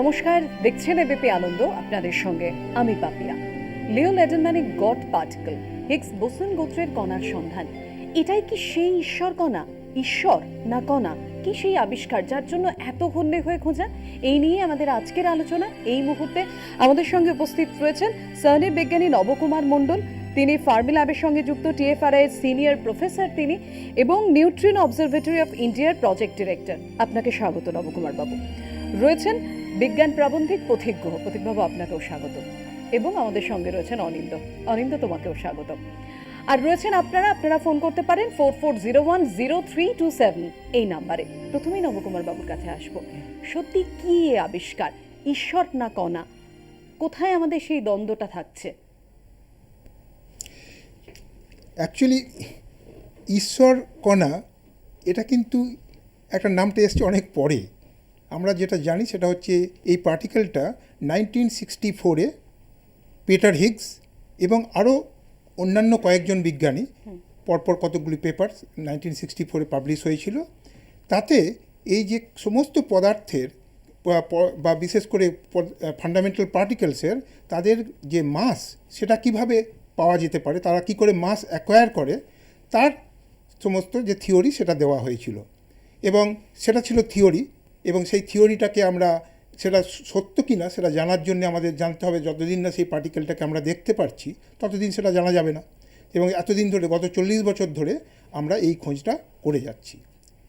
নমস্কার, দেখছেন এবিপি আনন্দ, আপনাদের সঙ্গে আমি পাপিয়া। লিও লেডেনম্যানের গড পার্টিকেল, হিগস বোসন গোত্রের কণার সন্ধান, এটাই কি সেই ঈশ্বর কণা? ঈশ্বর না কণা? কি সেই আবিষ্কার যার জন্য এত হন্যে হয়ে খোঁজা? এই নিয়ে আমাদের আজকের আলোচনা। এই মুহূর্তে আমাদের সঙ্গে উপস্থিত রয়েছেন সার্নের বিজ্ঞানী নবকুমার মণ্ডল। তিনি ফার্মি ল্যাবের সঙ্গে যুক্ত, টিএফআরআই সিনিয়র প্রফেসর তিনি, এবং নিউট্রিনো অবজারভেটরি অফ ইন্ডিয়ার প্রজেক্ট ডিরেক্টর। আপনাকে স্বাগত নবকুমার বাবু। রয়েছেন বিজ্ঞান প্রাবন্ধিক পথিক গুহ, পথিকবাবু আপনাকেও স্বাগত। এবং আমাদের সঙ্গে রয়েছেন অনিন্দ, তোমাকেও স্বাগত। আর রয়েছেন আপনারা ফোন করতে পারেন 44010327 এই নাম্বারে। প্রথমেই নবকুমার বাবুর কাছে আসবো। সত্যি কি এ আবিষ্কার, ঈশ্বর না কণা? কোথায় আমাদের সেই দ্বন্দ্বটা থাকছে? অ্যাকচুয়ালি ঈশ্বর কণা এটা কিন্তু একটা নামটা এসছে অনেক পরে। আমরা যেটা জানি সেটা হচ্ছে এই পার্টিকেলটা 1964-এ পিটার হিগস এবং আরও অন্যান্য কয়েকজন বিজ্ঞানী, পরপর কতগুলি পেপার 1964-এ পাবলিশ হয়েছিল। তাতে এই যে সমস্ত পদার্থের বা বিশেষ করে ফান্ডামেন্টাল পার্টিকেলসের তাদের যে মাস, সেটা কিভাবে পাওয়া যেতে পারে, তারা কি করে মাস অ্যাকোয়ার করে, তার সমস্ত যে থিওরি সেটা দেওয়া হয়েছিল। এবং সেটা ছিল থিওরি, এবং সেই থিওরিটাকে আমরা সেটা সত্য কি না সেটা জানার জন্য আমাদের জানতে হবে। যতদিন না সেই পার্টিকেলটাকে আমরা দেখতে পারছি ততদিন সেটা জানা যাবে না। এবং এতদিন ধরে, গত 40 বছর ধরে আমরা এই খোঁজটা করে যাচ্ছি।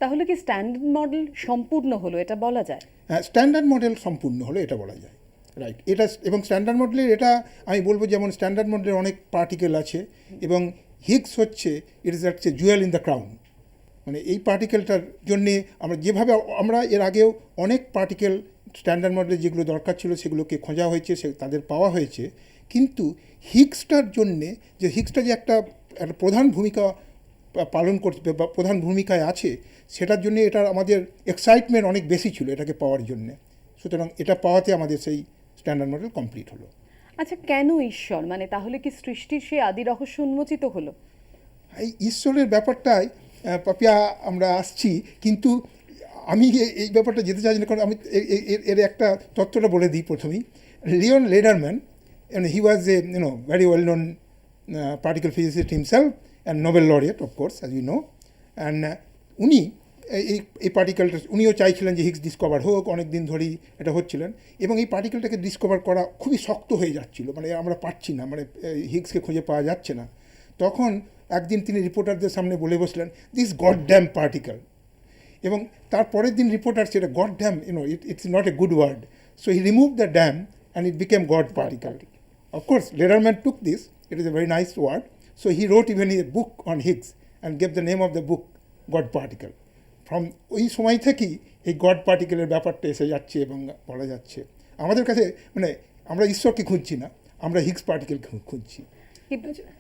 তাহলে কি স্ট্যান্ডার্ড মডেল সম্পূর্ণ হলো এটা বলা যায়? হ্যাঁ, স্ট্যান্ডার্ড মডেল সম্পূর্ণ হলো এটা বলা যায়, রাইট। এটা এবং স্ট্যান্ডার্ড মডেলের এটা আমি বলবো, যেমন স্ট্যান্ডার্ড মডেলের অনেক পার্টিকেল আছে, এবং হিগস হচ্ছে ইট ইজ হচ্ছে জুয়েল ইন দ্য ক্রাউন। মানে এই পার্টিকেলটার জন্যে আমরা যেভাবে আমরা এর আগেও অনেক পার্টিকেল স্ট্যান্ডার্ড মডেলে যেগুলো দরকার ছিল সেগুলোকে খোঁজা হয়েছে, তাদের পাওয়া হয়েছে। কিন্তু হিগসটার জন্যে যে হিগসটা যে একটা প্রধান ভূমিকা পালন করতে বা প্রধান ভূমিকায় আছে, সেটার জন্য এটার আমাদের এক্সাইটমেন্ট অনেক বেশি ছিল এটাকে পাওয়ার জন্যে। সুতরাং এটা পাওয়াতে আমাদের সেই স্ট্যান্ডার্ড মডেল কমপ্লিট হলো। আচ্ছা, কেন ঈশ্বর? মানে তাহলে কি সৃষ্টির সেই আদি রহস্য উন্মোচিত হলো? এই ঈশ্বরের ব্যাপারটাই পাপিয়া আমরা আসছি, কিন্তু আমি এই ব্যাপারটা যেতে চাইছি না, কারণ আমি এর একটা তথ্যটা বলে দিই প্রথমেই। Leon Lederman, he was a very well known particle physicist himself and Nobel laureate, of course, as we know. And উনি এই পার্টিকেলটা উনিও চাইছিলেন যে হিগস ডিসকভার হোক, অনেক দিন ধরেই এটা হচ্ছিলেন। এবং এই পার্টিকেলটাকে ডিসকভার করা খুবই শক্ত হয়ে যাচ্ছিল, মানে আমরা পারছি না, মানে হিগসকে খুঁজে পাওয়া যাচ্ছে না। তখন একদিন তিনি রিপোর্টারদের সামনে বলে বসলেন, দিস গড ড্যাম পার্টিকেল। এবং তারপরের দিন রিপোর্টার সেটা god damn, it's not a good word, so he remove the damn and it became god particle. Of course Lederman took this, it is a very nice word, so he wrote even a book on Higgs and gave the name of the book God Particle. From ওই সময় থেকেই এই god পার্টিকেলের ব্যাপারটা এসে যাচ্ছে এবং বলা যাচ্ছে আমাদের কাছে, মানে আমরা ঈশ্বরকে খুঁজছি না, আমরা হিগস পার্টিকেল খুঁজছি।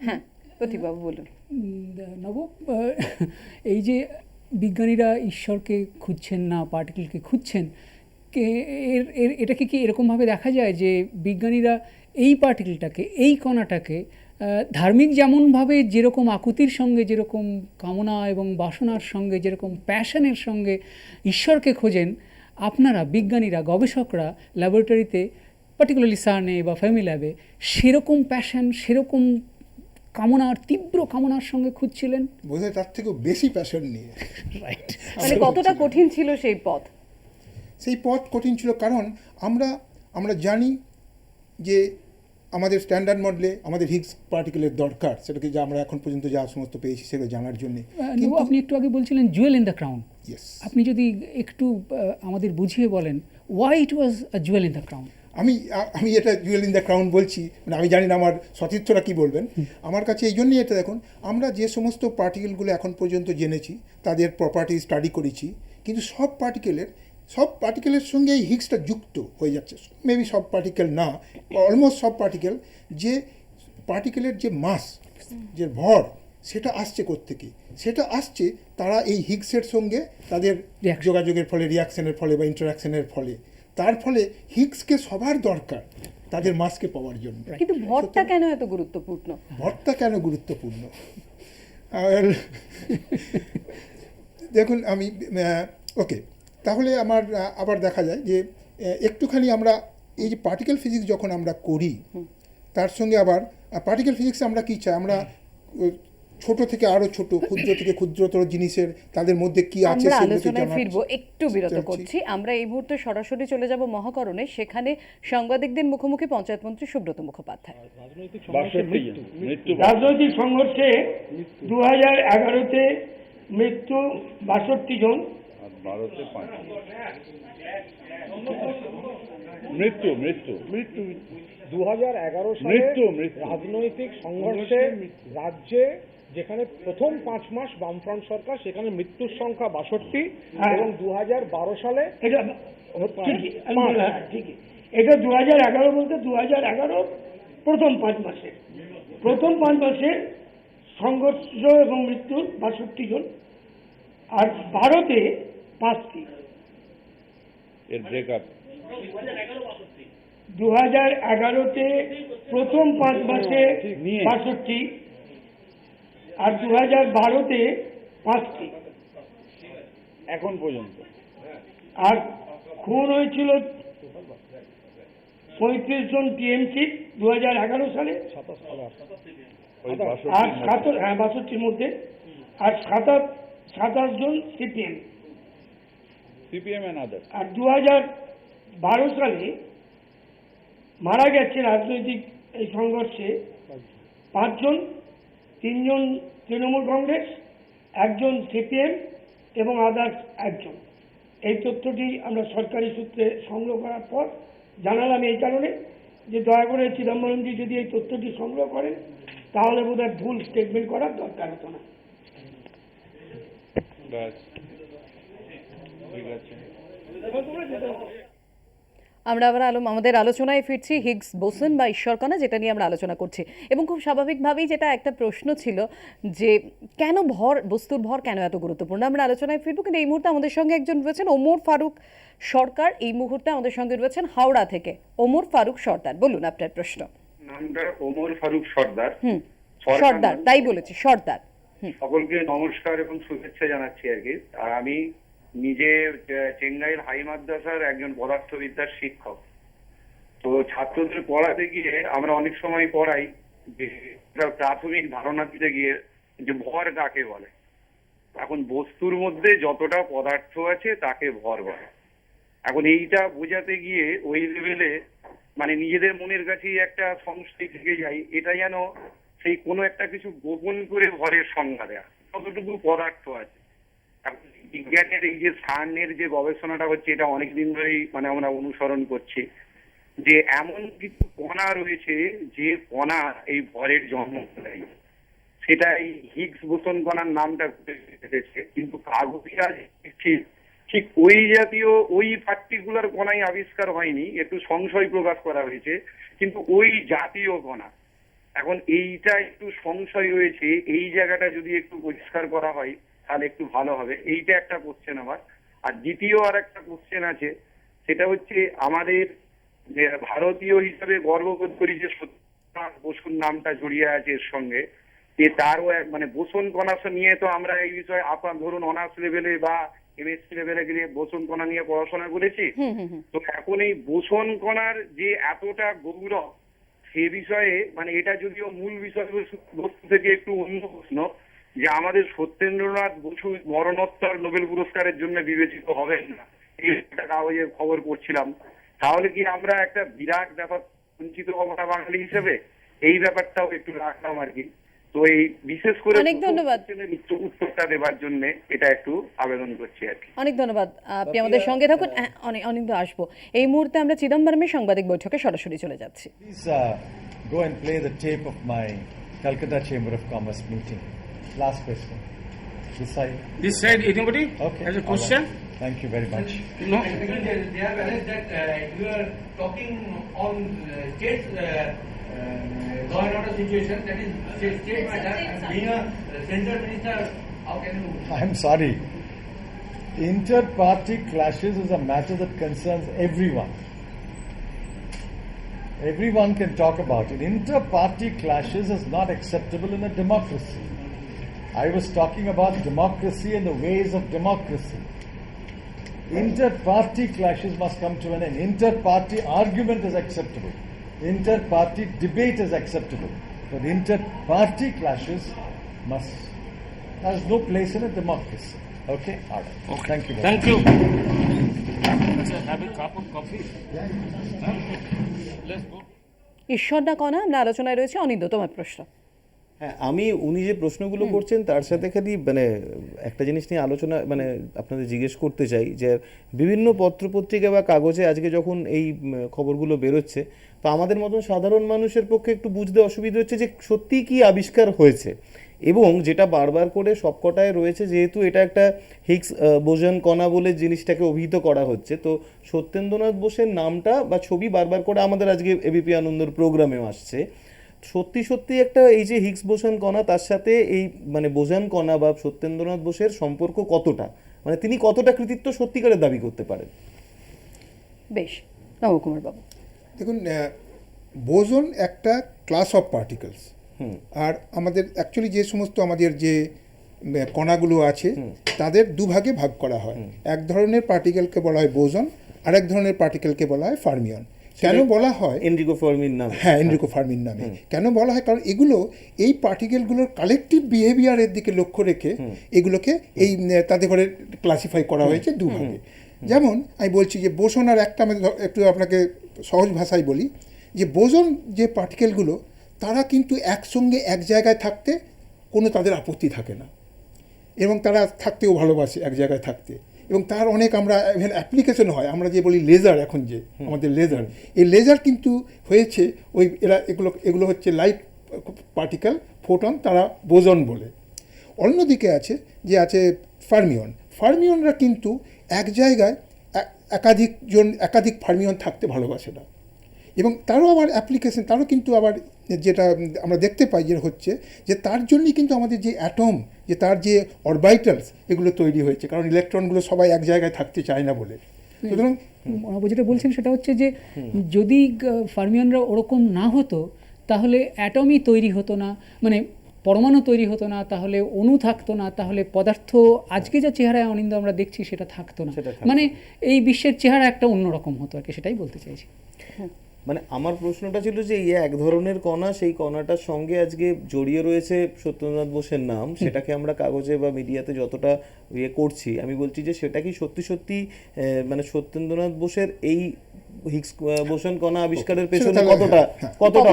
হ্যাঁ, প্রতিবাবু বলুন। নব, এই যে বিজ্ঞানীরা ঈশ্বরকে খুঁজছেন না, পার্টিকেলকে খুঁজছেন, এটাকে কি এরকমভাবে দেখা যায় যে বিজ্ঞানীরা এই পার্টিকেলটাকে, এই কণাটাকে ধার্মিক যেমনভাবে যেরকম আকুতির সঙ্গে, যেরকম কামনা এবং বাসনার সঙ্গে, যেরকম প্যাশনের সঙ্গে ঈশ্বরকে খোঁজেন, আপনারা বিজ্ঞানীরা, গবেষকরা ল্যাবরেটরিতে, পার্টিকুলারলি সার্নে বা ফার্মি ল্যাবে, সেরকম প্যাশন, সেরকম কামনার, তীব্র কামনার সঙ্গে খুঁজছিলেন? বোধহয় তার থেকেও বেশি প্যাশন নিয়ে। রাইট। মানে কতটা কঠিন ছিল সেই পথ? সেই পথ কঠিন ছিল কারণ আমরা জানি যে আমাদের স্ট্যান্ডার্ড মডেলে আমাদের হিগস পার্টিকেলের দরকার, সেটাকে যা আমরা এখন পর্যন্ত যা সমস্ত পেয়েছি সেগুলো জানার জন্যে। কিন্তু আপনি একটু আগে বলছিলেন Jewel in the crown. Yes, আপনি যদি একটু আমাদের বুঝিয়ে বলেন why it was a Jewel in the crown. আমি এটা জুয়েল ইন দ্য ক্রাউন বলছি, মানে আমি জানি না আমার সতীর্থরা কী বলবেন। আমার কাছে এই জন্যই এটা, দেখুন, আমরা যে সমস্ত পার্টিকেলগুলো এখন পর্যন্ত জেনেছি তাদের প্রপার্টি স্টাডি করেছি, কিন্তু সব পার্টিকেলের সঙ্গে এই হিগসটা যুক্ত হয়ে যাচ্ছে। মেবি সব পার্টিকেল না, অলমোস্ট সব পার্টিকেল। যে পার্টিকেলের যে মাস, যে ভর, সেটা আসছে কোত্থেকে? সেটা আসছে তারা এই হিগসের সঙ্গে তাদের যোগাযোগের ফলে, রিয়াকশনের ফলে বা ইন্টারাকশনের ফলে। তার ফলে হিগসকে সবার দরকার তাদের মাসকে পাওয়ার জন্য। কিন্তু ভরটা কেন এত গুরুত্বপূর্ণ? ভরটা কেন গুরুত্বপূর্ণ? দেখুন, ওকে, তাহলে আমার আবার দেখা যায় যে একটুখানি আমরা এই যে পার্টিকেল ফিজিক্স যখন আমরা করি তার সঙ্গে আবার পার্টিকেল ফিজিক্সে আমরা কী চাই, আমরা ছোট থেকে আরও ছোট, ক্ষুদ্র থেকে ক্ষুদ্রতর জিনিসের তাদের মধ্যে কি আছে আমরা সেগুলোকে আলোচনায় জানার ফিরবো, একটু বিরত চাচ্ছি। করছি। আমরা এই মুহূর্তে সরাসরি চলে যাব মহাকরণে, সেখানে সাংবাদিকদের মুখোমুখি পঞ্চায়েত মন্ত্রী সুব্রত মুখোপাধ্যায়। রাজনৈতিক সংঘর্ষে 2011-তে মৃত্যু 62 জন, 2011 সালে রাজনৈতিক সংঘর্ষে রাজ্যে যেখানে প্রথম 5 মাস বামফ্রন্ট সরকার, সেখানে মৃত্যুর সংখ্যা 62, হ্যাঁ। এবং 2012 সালে এটা ঠিকই, আমি বললাম, হ্যাঁ, ঠিকই। এটা 2011 বলতে 2011 প্রথম 5 মাসে, প্রথম 5 মাসে সংঘর্ষ এবং মৃত্যু 62 জন, আর ভারতে 5টি। এর ব্রেকআপ 2011-তে প্রথম 5 মাসে 62, আর 2012-তে 5টি, এখন পর্যন্ত। আর খুন হয়েছিল 35 জন টিএমসি 2011 সালে, ওই আর 62-র মধ্যে, আর 27 জন সিপিএম। CPM and other. আর 2012 সালে মারা গেছে রাজনৈতিক এই সংঘর্ষে 5 জন, 3 জন তৃণমূল কংগ্রেস, 1 জন সিপিএম এবং আদার্স 1 জন। এই তথ্যটি আমরা সরকারি সূত্রে সংগ্রহ করার পর জানালাম এই কারণে যে দয়া করে চিদম্বরমজি যদি এই তথ্যটি সংগ্রহ করেন তাহলে বোধহয় ভুল স্টেটমেন্ট করার দরকার হতো না। ব্যাস, ঠিক আছে। আমরা আবার আমাদের আলোচনায় ফিরছি, হিগস বোসন বা ঈশ্বরকণা, যেটা নিয়ে আমরা আলোচনা করছি। এবং খুব স্বাভাবিকভাবেই যেটা একটা প্রশ্ন ছিল যে কেন বস্তুর ভর কেন এত গুরুত্বপূর্ণ, আমরা আলোচনায় ফিরবো। কিন্তু এই মুহূর্তে আমাদের সঙ্গে একজন রয়েছেন ওমর ফারুক সরকার, এই মুহূর্তে আমাদের সঙ্গে রয়েছেন হাওড়া থেকে। ওমর ফারুক সর্দার, বলুন আপনার প্রশ্ন। নামটা ওমর ফারুক সর্দার। সর্দার, তাই বলেছি, সর্দার। সকলকে নমস্কার এবং শুভেচ্ছা জানাচ্ছি আর কি। আর আমি নিজে চেঙ্গাইল হাই মাদ্রাসার একজন পদার্থবিদ্যার শিক্ষক। তো ছাত্রদের পড়াতে গিয়ে আমরা অনেক সময় পড়াই যে প্রাথমিক ধারণা দিতে গিয়ে যে ভর কাকে বলে। এখন বস্তুর মধ্যে যতটা পদার্থ আছে তাকে ভর বলে। এখন এইটা বোঝাতে গিয়ে ওই লেভেলে মানে নিজেদের মনের কাছেই একটা সংশয় থেকে যায়, এটা যেন সেই কোনো একটা কিছু গোপন করে ভরের সংজ্ঞা দেয়া, কতটুকু পদার্থ আছে। এখন বিজ্ঞানের এই যে সার্নের যে গবেষণাটা হচ্ছে, এটা অনেকদিন ধরেই মানে আমরা অনুসরণ করছি যে এমন কিছু কণা রয়েছে যে কণা এই ভরের জন্ম দেয়। সেটা এই হিগস বোসন কণার নামটা এসেছে, কিন্তু কাগজে ঠিক ওই জাতীয় ওই পার্টিকুলার কণাই আবিষ্কার হয়নি, একটু সংশয় প্রকাশ করা হয়েছে, কিন্তু ওই জাতীয় কণা। এখন এইটা একটু সংশয় রয়েছে, এই জায়গাটা যদি একটু পরিষ্কার করা হয় তাহলে একটু ভালো হবে। এইটা একটা কোশ্চেন আমার। আর দ্বিতীয় আর একটা কোশ্চেন আছে, সেটা হচ্ছে আমাদের যে ভারতীয় হিসাবে গর্ববোধ করি যে সত্যনারায়ণ বসুর নামটা জড়িয়ে আছে এর সঙ্গে, যে তারও মানে বোসন কণা নিয়ে তো আমরা এই বিষয়ে ধরুন অনার্স লেভেলে বা এমএসসি লেভেলে গিয়ে বোসন কণা নিয়ে পড়াশোনা করেছি। তো এখন এই বোসন কণার যে এতটা গৌরব সে বিষয়ে মানে এটা যদিও মূল বিষয়বস্তু থেকে একটু অন্য প্রশ্ন, যে আমাদের সত্যেন্দ্রনাথ বসু মরণোত্তর নোবেল পুরস্কারের জন্য বিবেচিত হবেন না, এই একটা কাগজের খবর পড়ছিলাম। তাহলে কি আমরা একটা বিরাট ব্যাপার বঞ্চিত হবো না বাঙালি হিসেবে? এই ব্যাপারটাও একটু রাখলাম আর কি। তো এই বিশেষ করে অনেক ধন্যবাদ উত্তরটা দেবার জন্য এটা একটু আবেদন করছি আর কি। অনেক ধন্যবাদ, আপনি আমাদের সঙ্গে থাকুন। অনেক আসবো। এই মুহূর্তে আমরা চিদম্বরমের সাংবাদিক বৈঠকে সরাসরি চলে যাচ্ছি। Please go and play the tape of my Calcutta Chamber of Commerce meeting. Last question. This side, anybody? Okay. Has a question? Right. Thank you very much. No. They have alleged that you are talking on state law and order situation, that is state matter, and being a central minister, how can you? I'm sorry. Inter-party clashes is a matter that concerns everyone. Everyone can talk about it. Inter-party clashes is not acceptable in a democracy. I was talking about democracy and the ways of democracy. Inter-party clashes must come to an end. Inter-party argument is acceptable. Inter-party debate is acceptable. But inter-party clashes has no place in a democracy. Okay? All right. Thank you. Thank you. Have a cup of coffee. Let's go. ঈশ্বর না কণা, আমরা আলোচনায় রয়েছে। অনিন্দ, তোমার প্রশ্ন। হ্যাঁ, আমি উনি যে প্রশ্নগুলো করছেন তার সাথে খালি মানে একটা জিনিস নিয়ে আলোচনা মানে আপনাদের জিজ্ঞেস করতে চাই যে বিভিন্ন পত্রপত্রিকা বা কাগজে আজকে যখন এই খবরগুলো বেরোচ্ছে, তো আমাদের মতন সাধারণ মানুষের পক্ষে একটু বুঝতে অসুবিধা হচ্ছে যে সত্যিই কি আবিষ্কার হয়েছে, এবং যেটা বারবার করে সবকটায় রয়েছে, যেহেতু এটা একটা হিগস বোসন কণা বলে জিনিসটাকে অভিহিত করা হচ্ছে, তো সত্যেন্দ্রনাথ বোসের নামটা বা ছবি বারবার করে আমাদের আজকে এবিপি আনন্দর প্রোগ্রামেও আসছে। সত্যি সত্যি একটা এই যে হিগস বোসন কণা, তার সাথে এই মানে বোসন কণা বা সত্যেন্দ্রনাথ বোসের সম্পর্ক কতটা, মানে তিনি কতটা কৃতিত্ব সত্যিকারের দাবি করতে পারেন? বেশ, নবকুমার বাবু। দেখুন, বোসন একটা ক্লাস অফ পার্টিকেলস, আর আমাদের অ্যাকচুয়ালি যে সমস্ত আমাদের যে কণাগুলো আছে তাদের দুভাগে ভাগ করা হয়। এক ধরনের পার্টিকেলকে বলা হয় বোসন, আর এক ধরনের পার্টিকেলকে বলা হয় ফার্মিয়ন। কেন বলা হয়? এনরিকো ফার্মির নামে। হ্যাঁ, এনরিকো ফার্মির নামে। কেন বলা হয়? কারণ এগুলো এই পার্টিকেলগুলোর কালেকটিভ বিহেভিয়ারের দিকে লক্ষ্য রেখে এগুলোকে এই তাদের ঘরে ক্লাসিফাই করা হয়েছে দুভাগে। যেমন আমি বলছি যে বোসন, আর একটা আমি একটু আপনাকে সহজ ভাষায় বলি যে বোসন যে পার্টিকেলগুলো তারা কিন্তু একসঙ্গে এক জায়গায় থাকতে কোনো তাদের আপত্তি থাকে না, এবং তারা থাকতেও ভালোবাসে এক জায়গায় থাকতে, এবং তার অনেক আমরা ইভেন অ্যাপ্লিকেশন হয়। আমরা যে বলি লেজার, এখন যে আমাদের লেজার, এই লেজার কিন্তু হয়েছে ওই এগুলো হচ্ছে লাইট পার্টিকেল, ফোটন, তারা বোসন বলে। অন্যদিকে আছে ফার্মিয়নরা কিন্তু এক জায়গায় একাধিক ফার্মিয়ন থাকতে ভালোবাসে না, এবং তারও আবার অ্যাপ্লিকেশন, তারও কিন্তু আবার যেটা আমরা দেখতে পাই যে হচ্ছে যে তার জন্যই কিন্তু আমাদের যে অ্যাটম, যে তার যে অরবাইটালস, এগুলো তৈরি হয়েছে, কারণ ইলেকট্রনগুলো সবাই এক জায়গায় থাকতে চায় না বলে। সুতরাং যেটা বলছেন সেটা হচ্ছে যে যদি ফার্মিয়নরা ওরকম না হতো তাহলে অ্যাটমই তৈরি হতো না, মানে পরমাণু তৈরি হতো না, তাহলে অণু থাকতো না, তাহলে পদার্থ আজকে যা চেহারায় অনিন্দ আমরা দেখছি সেটা থাকতো না, মানে এই বিশ্বের চেহারা একটা অন্যরকম হতো আর কি, সেটাই বলতে চাইছি। মানে আমার প্রশ্নটা ছিল যে এই এক ধরনের কণা, সেই কণাটার সঙ্গে আজকে জড়িয়ে রয়েছে সত্যেন্দ্রনাথ বোসের নাম, সেটাকে আমরা কাগজে বা মিডিয়াতে যতটা করছি, আমি বলছি যে সেটা কি সত্যি সত্যি মানে সত্যেন্দ্রনাথ বোসের এই হিগস বোসন কণা আবিষ্কারের পেছনে কতটা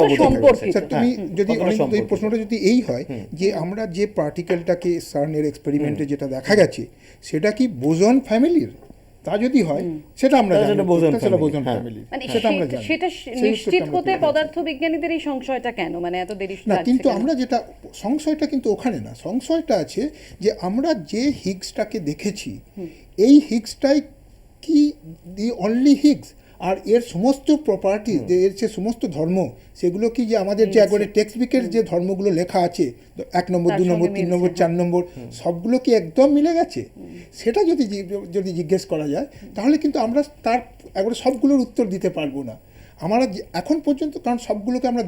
তুমি যদি এই প্রশ্নটা যদি এই হয় যে আমরা যে পার্টিকেলটাকে সার্নের এক্সপেরিমেন্টে যেটা দেখা গেছে সেটা কি বোসন ফ্যামিলির, তা যদি হয় সেটা আমরা বোসন ফ্যামিলি, সেটা নিশ্চিত হতে পদার্থবিজ্ঞানীদের এই সংশয়টা কেন, মানে এত দেরি না? কিন্তু আমরা যেটা সংশয়টা কিন্তু ওখানে না, সংশয়টা আছে যে আমরা যে হিগসটাকে দেখেছি এই হিগসটাই কি দি অনলি হিগস, আর এর সমস্ত প্রপার্টি, এর যে সমস্ত ধর্ম, সেগুলো কি যে আমাদের যে একবারে টেক্সট বুকের যে ধর্মগুলো লেখা আছে 1 নম্বর 2 নম্বর 3 নম্বর 4 নম্বর, সবগুলো কি একদম মিলে গেছে? সেটা যদি জিজ্ঞেস করা যায় তাহলে কিন্তু আমরা তার একবারে সবগুলোর উত্তর দিতে পারবো না আমরা এখন পর্যন্ত, কারণ সবগুলোকে আমরা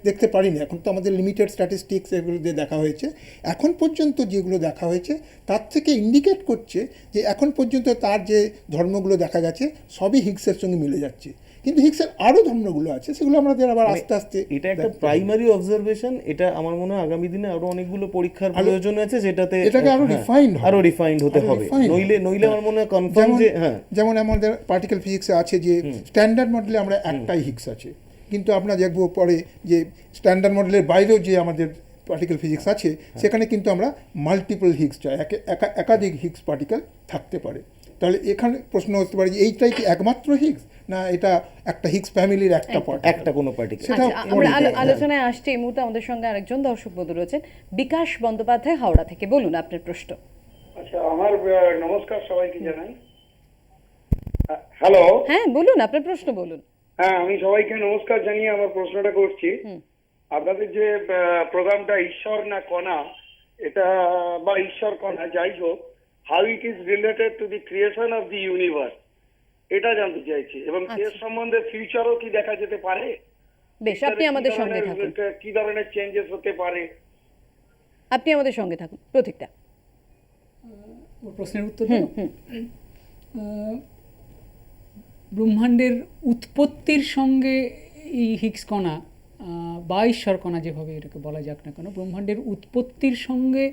দেখতে পারিনি, এখন তো আমাদের লিমিটেড স্ট্যাটিস্টিক্স এগুলো দিয়ে দেখা হয়েছে। এখন পর্যন্ত যেগুলো দেখা হয়েছে তার থেকে ইন্ডিকেট করছে যে এখন পর্যন্ত তার যে ধর্মগুলো দেখা গেছে সবই হিগসের সঙ্গে মিলে যাচ্ছে, কিন্তু হিগসের আরও ধর্মগুলো আছে, সেগুলো আমাদের আবার আস্তে আস্তে, এটা একটা প্রাইমারি অবজারভেশন, এটা আমার মনে হয় আগামী দিনে আরো অনেকগুলো পরীক্ষার প্রয়োজন আছে, যেটাতে এটাকে আরো রিফাইন্ড হতে হবে, নইলে আমার মনে হয় কনফার্ম যে যেমন আমাদের পার্টিকেল ফিজিক্সে আছে যে স্ট্যান্ডার্ড মডেলে আমরা একটাই হিগস আছে, কিন্তু আমরা দেখবো পরে যে স্ট্যান্ডার্ড মডেলের বাইরেও যে আমাদের পার্টিকেল ফিজিক্স আছে সেখানে কিন্তু আমরা মাল্টিপল হিগস চাই, একাধিক হিগস পার্টিকেল থাকতে পারে। তাহলে এখানে প্রশ্ন হতে পারে যে এইটাই কি একমাত্র হিগস, না এটা একটা হিগস ফ্যামিলির একটা কোনো পার্টিকেল? আমরা আলোচনায় আসছে এই মুহূর্তে আমাদের সঙ্গে আরেকজন দর্শক বন্ধু রয়েছেন, বিকাশ বন্দ্যোপাধ্যায়, হাওড়া থেকে। বলুন আপনার প্রশ্ন। আচ্ছা, আমার নমস্কার সবাইকে জানাই। হ্যালো, হ্যাঁ বলুন আপনার প্রশ্ন বলুন। হ্যাঁ, আমি সবাইকে নমস্কার জানিয়ে আমার প্রশ্নটা করছি। আপনাদের যে প্রোগ্রামটা ঈশ্বর না কণা, এটা বা ঈশ্বর কণা যাই হোক, how it is related to the creation of the universe, এটা জানতে চাইছি, এবং এর সম্বন্ধে ফিউচারও কি দেখা যেতে পারে? বেশ, আপনি আমাদের সঙ্গে থাকুন। কি ধরনের চেঞ্জেস হতে পারে? আপনি আমাদের সঙ্গে থাকুন। প্রতীকটা প্রশ্নের উত্তর ব্রহ্মাণ্ডের উৎপত্তির সঙ্গে এই হিগস কণা বা ঈশ্বর কণা, যেভাবে এটাকে বলা যাক না কেন, ব্রহ্মাণ্ডের উৎপত্তির সঙ্গে,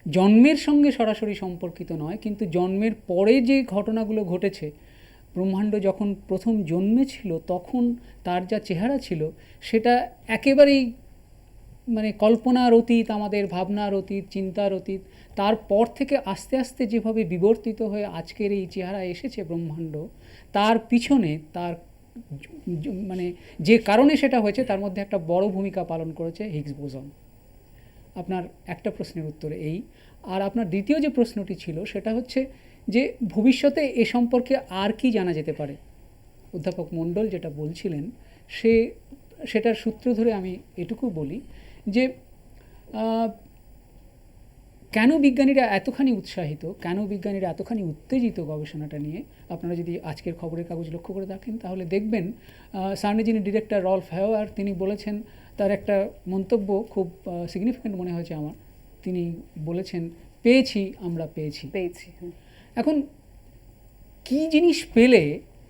জন্মের সঙ্গে সরাসরি সম্পর্কিত নয়, কিন্তু জন্মের পরে যে ঘটনাগুলো ঘটেছে, ব্রহ্মাণ্ড যখন প্রথম জন্মেছিল তখন তার যা চেহারা ছিল সেটা একেবারেই মানে কল্পনার অতীত, আমাদের ভাবনার অতীত, চিন্তার অতীত। তারপর থেকে আস্তে আস্তে যেভাবে বিবর্তিত হয়ে আজকের এই চেহারা এসেছে ব্রহ্মাণ্ড, তার পিছনে তার মানে যে কারণে সেটা হয়েছে তার মধ্যে একটা বড় ভূমিকা পালন করেছে হিগস বোসন। আপনার একটা প্রশ্নের উত্তরে এই। আর আপনার দ্বিতীয় যে প্রশ্নটি ছিল সেটা হচ্ছে যে ভবিষ্যতে এ সম্পর্কে আর কি জানা যেতে পারে। অধ্যাপক মণ্ডল যেটা বলছিলেন সেটার সূত্র ধরে আমি এটুকু বলি যে কেন বিজ্ঞানীরা এতখানি উৎসাহিত, কেন বিজ্ঞানীরা এতখানি উত্তেজিত গবেষণাটা নিয়ে, আপনারা যদি আজকের খবরের কাগজ লক্ষ্য করে দেখেন তাহলে দেখবেন সার্নের যিনি ডিরেক্টর রলফ হেওয়ার, তিনি বলেছেন, তার একটা মন্তব্য খুব সিগনিফিক্যান্ট মনে হয়েছে আমার। তিনি বলেছেন, আমরা পেয়েছি। এখন কি জিনিস পেলে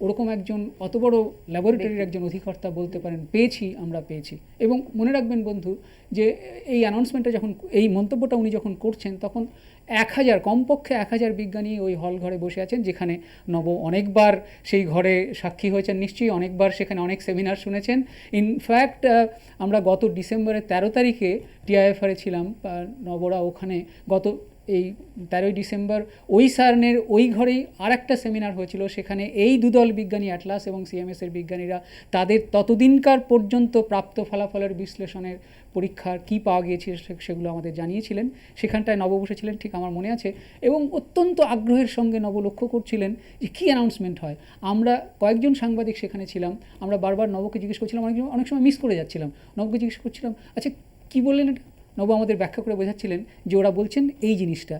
ওরকম একজন অত বড় ল্যাবরেটরির একজন অধিকর্তা বলতে পারেন আমরা পেয়েছি? এবং মনে রাখবেন বন্ধু যে এই অ্যানাউন্সমেন্টটা যখন, এই মন্তব্যটা উনি যখন করছেন তখন 1000, কমপক্ষে 1000 বিজ্ঞানী ওই হল ঘরে বসে আছেন, যেখানে নব অনেকবার সেই ঘরে সাক্ষী হয়েছেন, নিশ্চয়ই অনেকবার সেখানে অনেক সেমিনার শুনেছেন। ইনফ্যাক্ট আমরা গত ডিসেম্বরের 13 তারিখে টিআইএফআরে ছিলাম, নবরা ওখানে গত এই 13ই ডিসেম্বর ওই সার্নের ওই ঘরেই আর একটা সেমিনার হয়েছিল, সেখানে এই দুদল বিজ্ঞানী অ্যাটলাস এবং সিএমএসের বিজ্ঞানীরা তাদের ততদিনকার পর্যন্ত প্রাপ্ত ফলাফলের বিশ্লেষণের পরীক্ষার কী পাওয়া গিয়েছিল সেগুলো আমাদের জানিয়েছিলেন। সেখানটায় নব বসেছিলেন, ঠিক আমার মনে আছে, এবং অত্যন্ত আগ্রহের সঙ্গে নব লক্ষ্য করছিলেন যে কী অ্যানাউন্সমেন্ট হয়। আমরা কয়েকজন সাংবাদিক সেখানে ছিলাম, আমরা বারবার নবকে জিজ্ঞেস করছিলাম, অনেক সময় মিস করে যাচ্ছিলাম, নবকে জিজ্ঞেস করছিলাম, আচ্ছা কী বললেন এটা? নব আমাদের ব্যাখ্যা করে বোঝাচ্ছিলেন যে ওরা বলছেন এই জিনিসটা।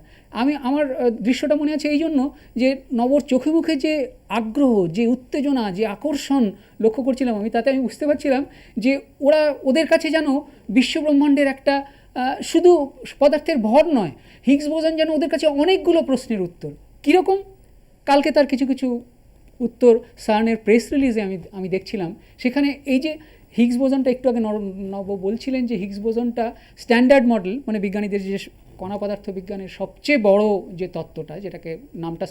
আমার দৃশ্যটা মনে আছে এই জন্য যে নবর চোখে মুখে যে আগ্রহ, যে উত্তেজনা, যে আকর্ষণ লক্ষ্য করছিলাম আমি, তাতে আমি বুঝতে পারছিলাম যে ওদের কাছে যেন বিশ্বব্রহ্মাণ্ডের একটা শুধু পদার্থের ভর নয়, হিগস বোসন যেন ওদের কাছে অনেকগুলো প্রশ্নের উত্তর। কীরকম? কালকে তার কিছু কিছু উত্তর সার্নের প্রেস রিলিজে আমি দেখছিলাম, সেখানে এই যে হিগস বোসনটা, একটু আগে নব বলছিলেন যে হিগস বোসনটা স্ট্যান্ডার্ড মডেল, মানে বিজ্ঞানীদের যে কণা পদার্থ বিজ্ঞানের সবচেয়ে বড় যে তত্ত্বটা, যেটাকে নামটা